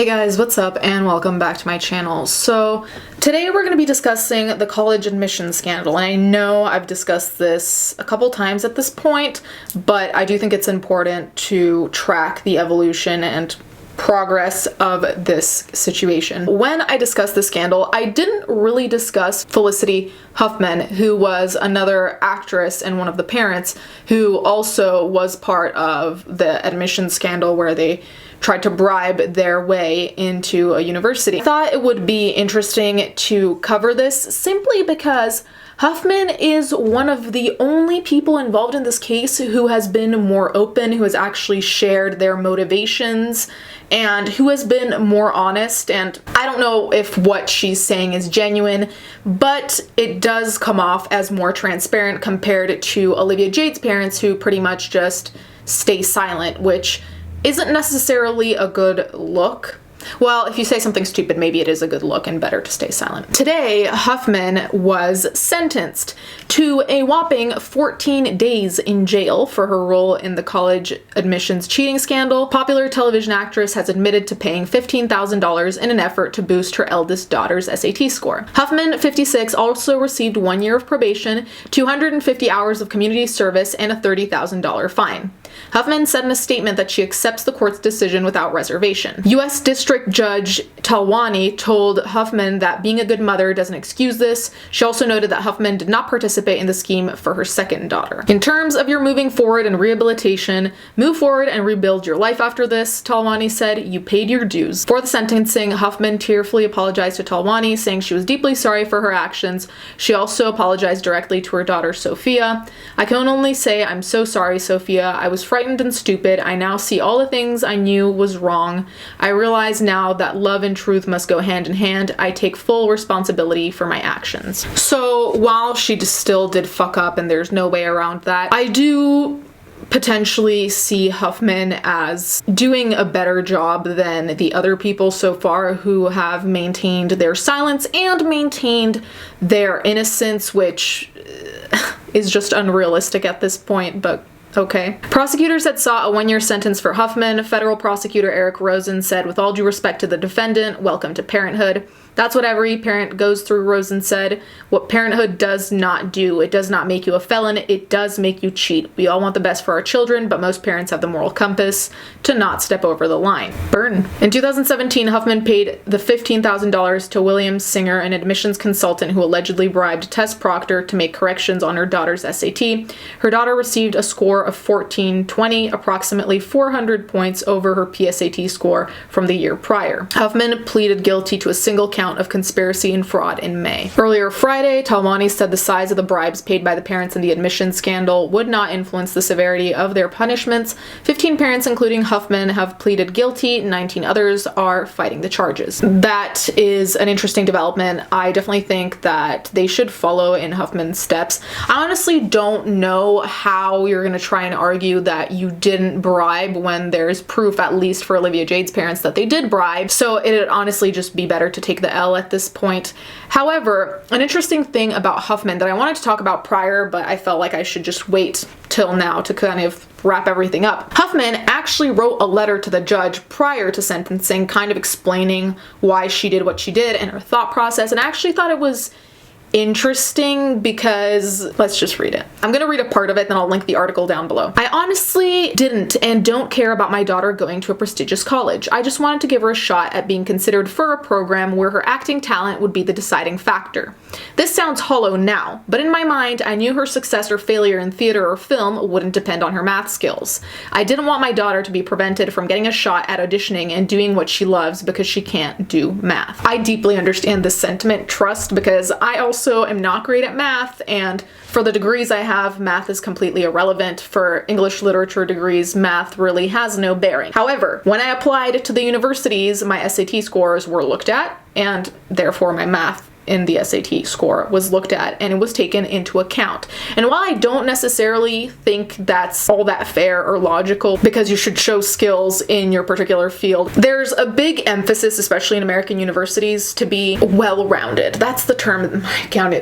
Hey guys, what's up and welcome back to my channel. So today we're going to be discussing the college admission scandal, and I know I've discussed this a couple times at this point, but I do think it's important to track the evolution and progress of this situation. When I discussed the scandal, I didn't really discuss Felicity Huffman, who was another actress and one of the parents who also was part of the admission scandal where they tried to bribe their way into a university. I thought it would be interesting to cover this simply because Huffman is one of the only people involved in this case who has been more open, who has actually shared their motivations, and who has been more honest. And I don't know if what she's saying is genuine, but it does come off as more transparent compared to Olivia Jade's parents, who pretty much just stay silent, which isn't necessarily a good look. Well, if you say something stupid, maybe it is a good look and better to stay silent. Today, Huffman was sentenced to a whopping 14 days in jail for her role in the college admissions cheating scandal. Popular television actress has admitted to paying $15,000 in an effort to boost her eldest daughter's SAT score. Huffman, 56, also received 1 year of probation, 250 hours of community service, and a $30,000 fine. Huffman said in a statement that she accepts the court's decision without reservation. U.S. District Judge Talwani told Huffman that being a good mother doesn't excuse this. She also noted that Huffman did not participate in the scheme for her second daughter. In terms of your moving forward and rehabilitation, move forward and rebuild your life after this, Talwani said. You paid your dues. For the sentencing, Huffman tearfully apologized to Talwani, saying she was deeply sorry for her actions. She also apologized directly to her daughter, Sophia. I can only say I'm so sorry, Sophia. I was frightened and stupid. I now see all the things I knew was wrong. I realize now that love and truth must go hand in hand. I take full responsibility for my actions. So while she still did fuck up and there's no way around that, I do potentially see Huffman as doing a better job than the other people so far who have maintained their silence and maintained their innocence, which is just unrealistic at this point, but okay. Prosecutors had sought a 1 year sentence for Huffman. Federal prosecutor Eric Rosen said, with all due respect to the defendant, welcome to parenthood. That's what every parent goes through, Rosen said. What parenthood does not do. It does not make you a felon. It does make you cheat. We all want the best for our children, but most parents have the moral compass to not step over the line. Burn. In 2017, Huffman paid the $15,000 to William Singer, an admissions consultant who allegedly bribed Tess Proctor to make corrections on her daughter's SAT. Her daughter received a score of 1420, approximately 400 points over her PSAT score from the year prior. Huffman pleaded guilty to a single count of conspiracy and fraud in May. Earlier Friday, Talwani said the size of the bribes paid by the parents in the admission scandal would not influence the severity of their punishments. 15 parents, including Huffman, have pleaded guilty. 19 others are fighting the charges. That is an interesting development. I definitely think that they should follow in Huffman's steps. I honestly don't know how you're going to try and argue that you didn't bribe when there's proof, at least for Olivia Jade's parents, that they did bribe. So it'd honestly just be better to take the L at this point. However, an interesting thing about Huffman that I wanted to talk about prior, but I felt like I should just wait till now to kind of wrap everything up. Huffman actually wrote a letter to the judge prior to sentencing, kind of explaining why she did what she did and her thought process, and I actually thought it was interesting because, let's just read it. I'm gonna read a part of it, then I'll link the article down below. I honestly didn't and don't care about my daughter going to a prestigious college. I just wanted to give her a shot at being considered for a program where her acting talent would be the deciding factor. This sounds hollow now, but in my mind, I knew her success or failure in theater or film wouldn't depend on her math skills. I didn't want my daughter to be prevented from getting a shot at auditioning and doing what she loves because she can't do math. I deeply understand this sentiment, trust, because I also am not great at math, and for the degrees I have, math is completely irrelevant. For English literature degrees, math really has no bearing. However, when I applied to the universities, my SAT scores were looked at, and therefore my math in the SAT score was looked at and it was taken into account. And while I don't necessarily think that's all that fair or logical because you should show skills in your particular field, there's a big emphasis, especially in American universities, to be well-rounded. That's the term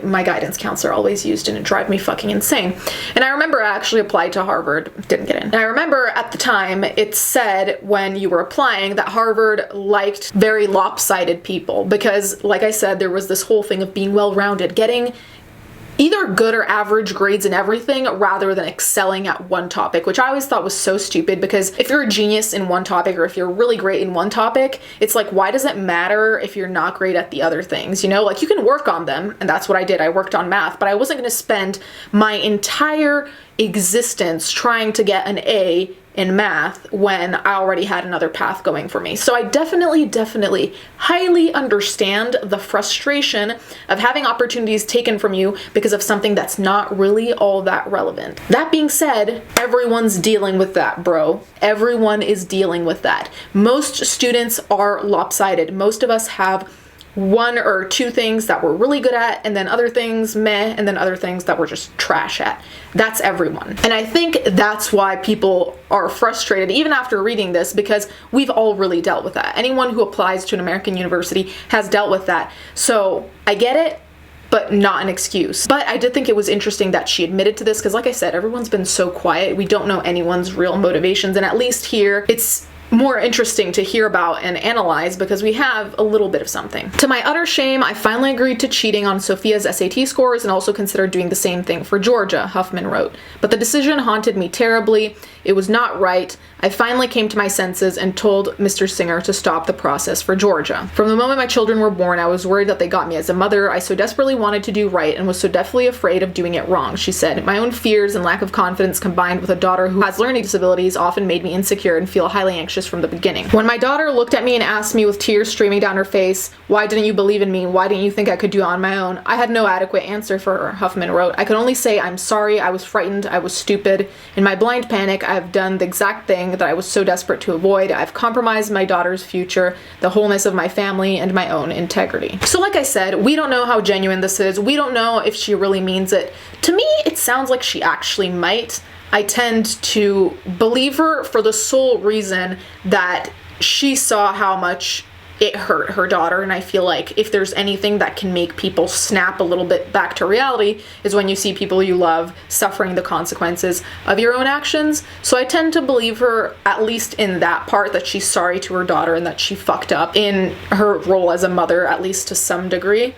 my guidance counselor always used, and it drives me fucking insane. And I remember I actually applied to Harvard, didn't get in. And I remember at the time it said when you were applying that Harvard liked very lopsided people because, like I said, there was this whole thing of being well-rounded, getting either good or average grades in everything rather than excelling at one topic, which I always thought was so stupid because if you're a genius in one topic or if you're really great in one topic, it's like, why does it matter if you're not great at the other things? You know, like, you can work on them, and that's what I did. I worked on math, but I wasn't going to spend my entire existence trying to get an A in math when I already had another path going for me. So I definitely highly understand the frustration of having opportunities taken from you because of something that's not really all that relevant. That being said, everyone's dealing with that, bro. Everyone is dealing with that. Most students are lopsided. Most of us have one or two things that we're really good at, and then other things meh, and then other things that we're just trash at. That's everyone. And I think that's why people are frustrated even after reading this, because we've all really dealt with that. Anyone who applies to an American university has dealt with that. So I get it, but not an excuse. But I did think it was interesting that she admitted to this, because like I said, everyone's been so quiet. We don't know anyone's real motivations, and at least here it's more interesting to hear about and analyze because we have a little bit of something. To my utter shame, I finally agreed to cheating on Sophia's SAT scores and also considered doing the same thing for Georgia, Huffman wrote. But the decision haunted me terribly. It was not right. I finally came to my senses and told Mr. Singer to stop the process for Georgia. From the moment my children were born, I was worried that they got me as a mother. I so desperately wanted to do right and was so deathly afraid of doing it wrong, she said. My own fears and lack of confidence combined with a daughter who has learning disabilities often made me insecure and feel highly anxious from the beginning. When my daughter looked at me and asked me with tears streaming down her face, "Why didn't you believe in me? Why didn't you think I could do it on my own?" I had no adequate answer for her, Huffman wrote. I could only say, "I'm sorry, I was frightened, I was stupid. In my blind panic, I have done the exact thing that I was so desperate to avoid. I've compromised my daughter's future, the wholeness of my family, and my own integrity." So like I said, we don't know how genuine this is. We don't know if she really means it. To me, it sounds like she actually might. I tend to believe her for the sole reason that she saw how much it hurt her daughter, and I feel like if there's anything that can make people snap a little bit back to reality is when you see people you love suffering the consequences of your own actions. So I tend to believe her, at least in that part, that she's sorry to her daughter and that she fucked up in her role as a mother, at least to some degree.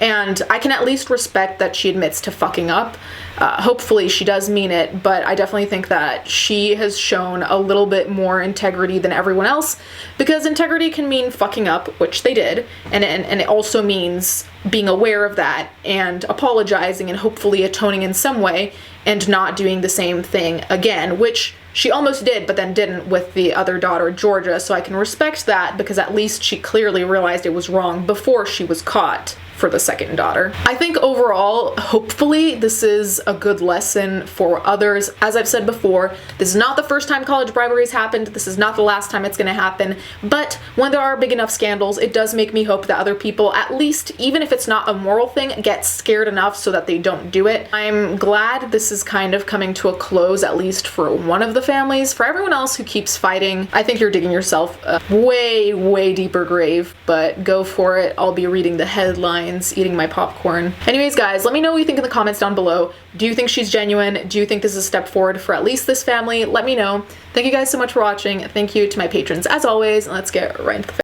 And I can at least respect that she admits to fucking up. Hopefully she does mean it, but I definitely think that she has shown a little bit more integrity than everyone else, because integrity can mean fucking up, which they did, and it also means being aware of that and apologizing and hopefully atoning in some way and not doing the same thing again, which she almost did, but then didn't with the other daughter, Georgia, so I can respect that because at least she clearly realized it was wrong before she was caught for the second daughter. I think overall, hopefully, this is a good lesson for others. As I've said before, this is not the first time college bribery has happened. This is not the last time it's going to happen. But when there are big enough scandals, it does make me hope that other people, at least, even if it's not a moral thing, get scared enough so that they don't do it. I'm glad this is kind of coming to a close, at least for one of the families. For everyone else who keeps fighting, I think you're digging yourself a way, way deeper grave, but go for it. I'll be reading the headlines, eating my popcorn. Anyways, guys, let me know what you think in the comments down below. Do you think she's genuine? Do you think this is a step forward for at least this family? Let me know. Thank you guys so much for watching. Thank you to my patrons as always, and let's get right into the